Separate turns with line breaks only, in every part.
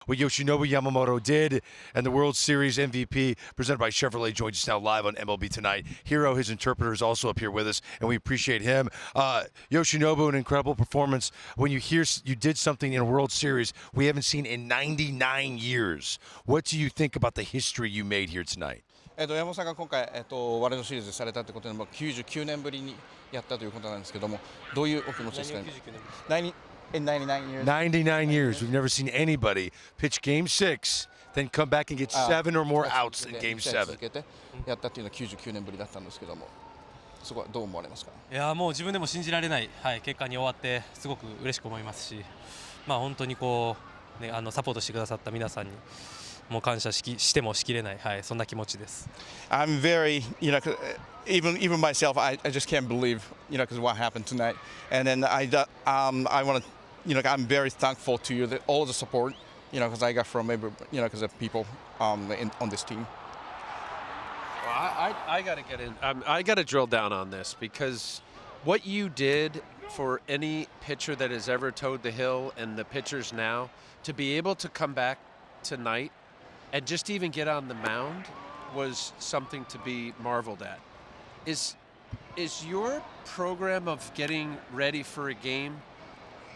what Yoshinobu Yamamoto did, and the World Series MVP presented by Chevrolet joins us now live on MLB Tonight. Hero, his interpreter, is also up here with us, and we appreciate him. Yoshinobu, an incredible performance. When you hear you did something in a World Series we haven't seen in 99 years, what do you think about the history you made here tonight?
山本さんが今回、ワールドシリーズされたということで、99年ぶりにやったということなんですけども、どういうお気持ちですかね。In 99 years.
99 years. We've never seen anybody pitch Game 6, then come back and get 7 or more outs in Game 7.
続けてやったっていうのは99年ぶりだったんですけども、そこはどう思われますか。
いやもう自分でも信じられない、結果に終わってすごく嬉しく思いますし、本当にこう、ね、サポートしてくださった皆さんにもう感謝してもしきれない、そんな気持ちです。
I'm very, even myself, I just can't believe, because what happened tonight. And then I want to, I'm very thankful to you, all the support, because I got from because of people on this team.
Well, I got to get in. I got to drill down on this because what you did for any pitcher that has ever toed the hill and the pitchers now to be able to come back tonight and just even get on the mound was something to be marveled at. Is your program of getting ready for a game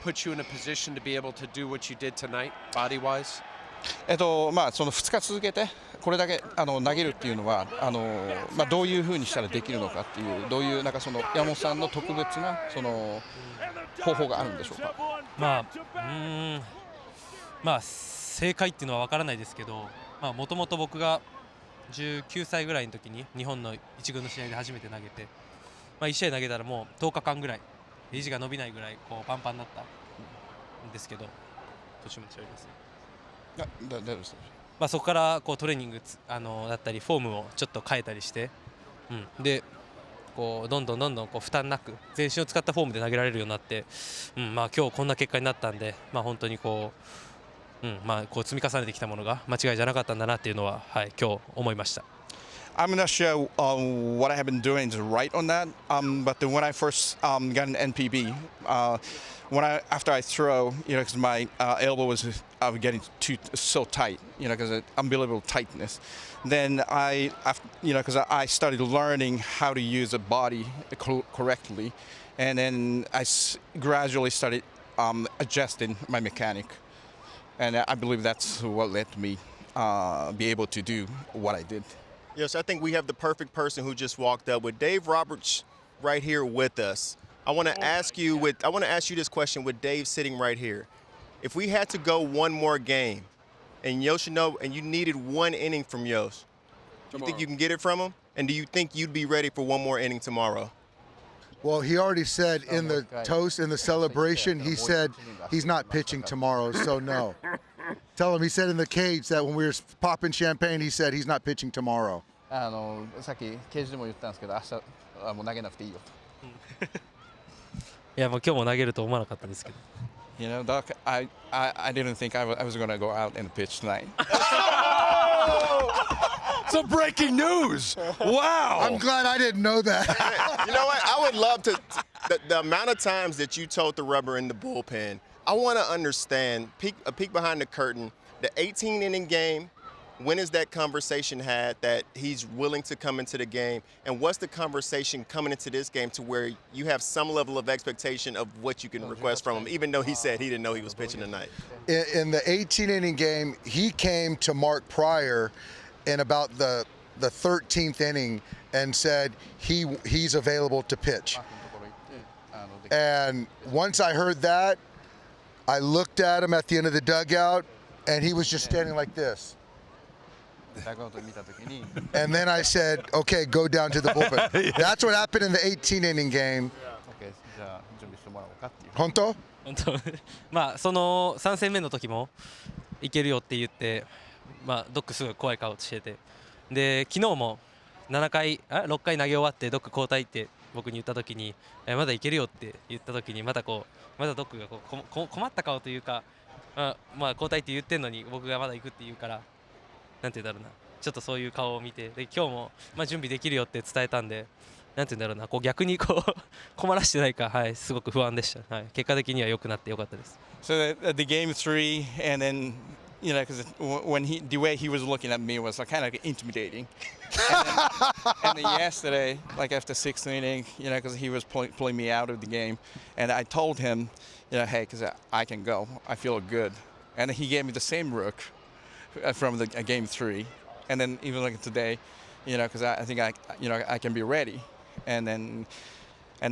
put you in a position to be able to do what you did tonight, body-wise?
その2日続けてこれだけ投げるっていうのはどういう風にしたらできるのかっていうどういうその山本さんの特別なその方法があるんでしょうか。
正解っていうのは分からないですけど、もともと僕が19歳ぐらいの時に日本の1軍の試合で初めて投げて、1試合投げたらもう10日間ぐらい肘が伸びないぐらいこうパンパンになったんですけど、途中まで調べますね。
大丈夫です。
そこからこうトレーニングだったりフォームをちょっと変えたりして、でこうどんどんこう負担なく全身を使ったフォームで投げられるようになって、今日こんな結果になったんで、本当にこう積み重ねてきたものが間違いじゃなかったんだなっていうのは、今日思いました。
I'm not sure what I have been doing is right on that, but then when I first got an NPB, after I throw, because my elbow was getting so tight, because of unbelievable tightness. Then because I started learning how to use the body correctly, and then I gradually started adjusting my mechanic, and I believe that's what let me be able to do what I did.
Yes, I think we have the perfect person who just walked up with Dave Roberts right here with us. I want to ask you this question with Dave sitting right here. If we had to go one more game and Yoshinobu and you needed one inning from Yosh, do you think you can get it from him? And do you think you'd be ready for one more inning tomorrow?
Well, he already said in the toast, in the celebration, he said he's not pitching tomorrow, so no. Tell him, he said in the cage that when we were popping champagne, he said he's not pitching tomorrow.
さっきケージでも言ったんですけど、明日はもう投げなくていいよと。
いやもう今日も投げると思わなかったですけど。
Doc, I didn't think I was going to go out and pitch tonight.
Some breaking news! Wow!
I'm glad I didn't know that.
You know what? I would love to. The amount of times that you told the rubber in the bullpen, I want to understand, a peek behind the curtain, the 18-inning game. When is that conversation had that he's willing to come into the game? And what's the conversation coming into this game to where you have some level of expectation of what you can request from him, even though he said he didn't know he was pitching tonight?
In the 18-inning game, he came to Mark Pryor in about the 13th inning and said he's available to pitch. And once I heard that, I looked at him at the end of the dugout, and he was just standing like this. And then I said, okay, go down to the bullpen. That's what happened in the 18-inning game. 本当？
本当その3戦目の時もいけるよって言って、ドックすごい怖い顔してて、で昨日も6回投げ終わってドック交代って僕に言った時に、まだいけるよって言った時にまだドックが困った顔というか、交代って言ってんのに僕がまだ行くって言うから、なんて言うんだろうな、ちょっとそういう顔を見て、で今日も準備できるよって伝えたんで、なんて言うんだろうな、逆に困らしてないか、すごく不安でした。結果的には良くなって良かったです。
So the game 3, and then you know, because when the way he was looking at me was like kind of intimidating. And then yesterday, like after 6th inning, you know, because he was pulling me out of the game, and I told him, you know, hey, because I can go, I feel good, and he gave me the same look from the game 3, and then even like today, you know, because I think I can be ready, and then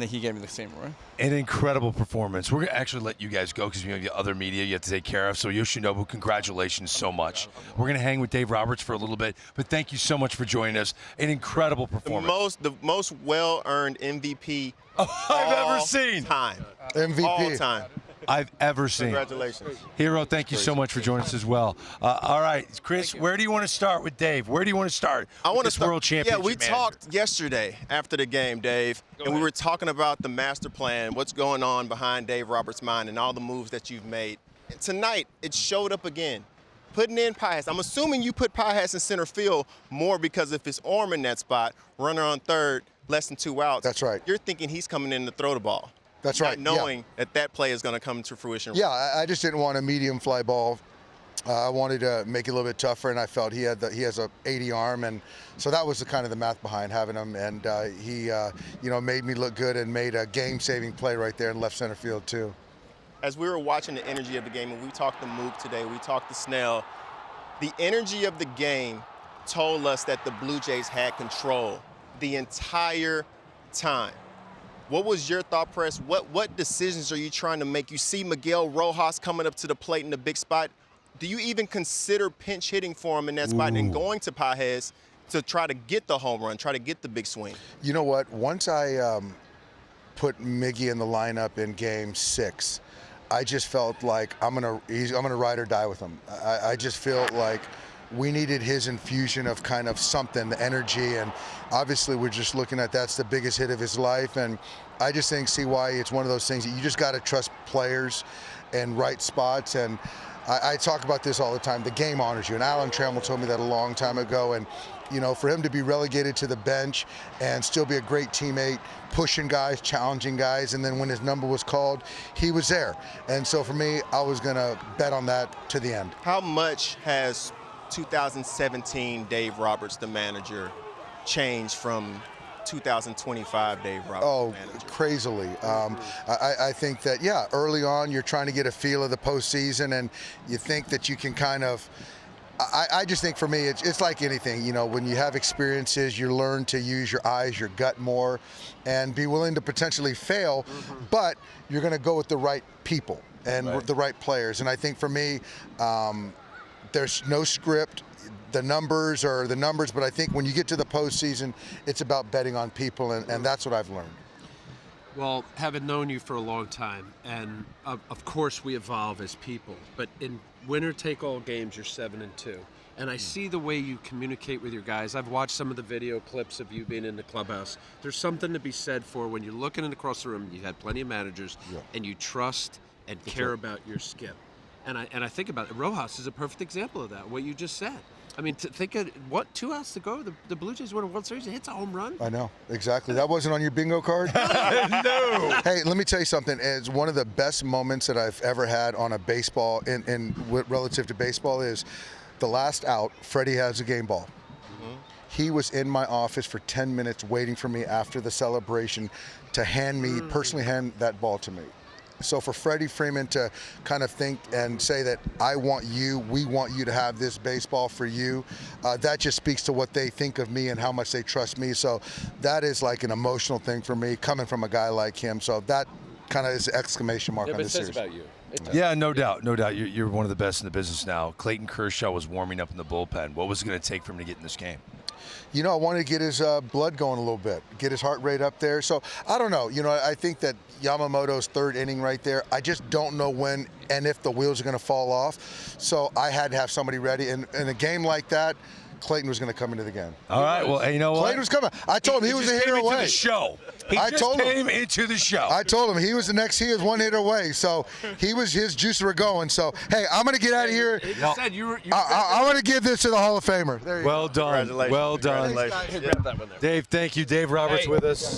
he gave me the same one.
An incredible performance. We're going to actually let you guys go because you have other media you have to take care of. So, Yoshinobu, congratulations so much. We're going to hang with Dave Roberts for a little bit, but thank you so much for joining us. An incredible performance.
The most well-earned MVP
I've ever seen.
Time.
MVP.
All time.
I've ever seen.
Congratulations.
Hero, thank you so much for joining us as well. All right, Chris, where do you want to start with Dave? Where do you want to start with this World Championship
Yeah, we
manager?
talked yesterday after the game, Dave, and we were talking about the master plan, what's going on behind Dave Roberts' mind and all the moves that you've made. And tonight, it showed up again. Putting in Piehass. I'm assuming you put Piehass in center field more because of his arm in that spot, runner on third, less than 2 outs.
That's right.
You're thinking he's coming in to throw the ball.
That's right.
Not knowing that play is going to come to fruition.
Yeah, I just didn't want a medium fly ball. I wanted to make it a little bit tougher, and I felt he has a 80 arm, and so that was the kind of the math behind having him. And he, made me look good and made a game-saving play right there in left center field too.
As we were watching the energy of the game, and we talked to Mook today, we talked to Snell, the energy of the game told us that the Blue Jays had control the entire time. What was your thought press? What decisions are you trying to make? You see Miguel Rojas coming up to the plate in the big spot. Do you even consider pinch hitting for him in that spot and going to Piehass to try to get the home run, try to get the big swing?
You know what? Once I put Miggy in the lineup in Game 6, I just felt like I'm gonna ride or die with him. I just felt like we needed his infusion of kind of something, the energy, and obviously we're just looking at that's the biggest hit of his life, and I just think CY, it's one of those things that you just got to trust players and right spots, and I talk about this all the time. The game honors you, and Alan Trammell told me that a long time ago, and for him to be relegated to the bench and still be a great teammate, pushing guys, challenging guys, and then when his number was called, he was there. And so for me, I was going to bet on that to the end.
How much has 2017 Dave Roberts, the manager, changed from 2025 Dave Roberts, manager?
Crazily. I think that, early on you're trying to get a feel of the postseason, and you think that you can kind of, I just think for me, it's like anything, when you have experiences, you learn to use your eyes, your gut more, and be willing to potentially fail, but you're going to go with the right people and the right players. And I think for me, there's no script. The numbers are the numbers, but I think when you get to the postseason, it's about betting on people, and that's what I've learned.
Well, having known you for a long time, and of course we evolve as people, but in winner-take-all games, you're 7-2. And I see the way you communicate with your guys. I've watched some of the video clips of you being in the clubhouse. There's something to be said for when you're looking across the room, you had plenty of managers, and you trust and care about your skip. And I think about it. Rojas is a perfect example of that, what you just said. I mean, to think of 2 outs to go, the Blue Jays win a World Series, it hits a home run.
I know, exactly. That wasn't on your bingo card?
No.
Hey, let me tell you something. It's one of the best moments that I've ever had on a baseball, relative to baseball, is the last out, Freddie has a game ball. He was in my office for 10 minutes waiting for me after the celebration to personally hand that ball to me. So for Freddie Freeman to kind of think and say that we want you to have this baseball for you, that just speaks to what they think of me and how much they trust me. So that is like an emotional thing for me coming from a guy like him. So that kind of is an exclamation mark on this series.
It says about you.
Yeah, no doubt. You're one of the best in the business now. Clayton Kershaw was warming up in the bullpen. What was it going to take for him to get in this game?
I wanted to get his blood going a little bit, get his heart rate up there. So I don't know. I think that Yamamoto's 3rd inning right there, I just don't know when and if the wheels are going to fall off. So I had to have somebody ready. And in a game like that, Clayton was going to come into the game.
All right. Well, hey, you know what?
Clayton was coming. I told him he was a hitter away.
The show. He came into the show.
I told him he was 1 hitter away. So his juices were going. So, hey, I'm going to get out of here. I'm going to give this to the Hall of Famer. There you go.
Well done. Well done.
Dave,
Dave, thank you. Dave Roberts with us.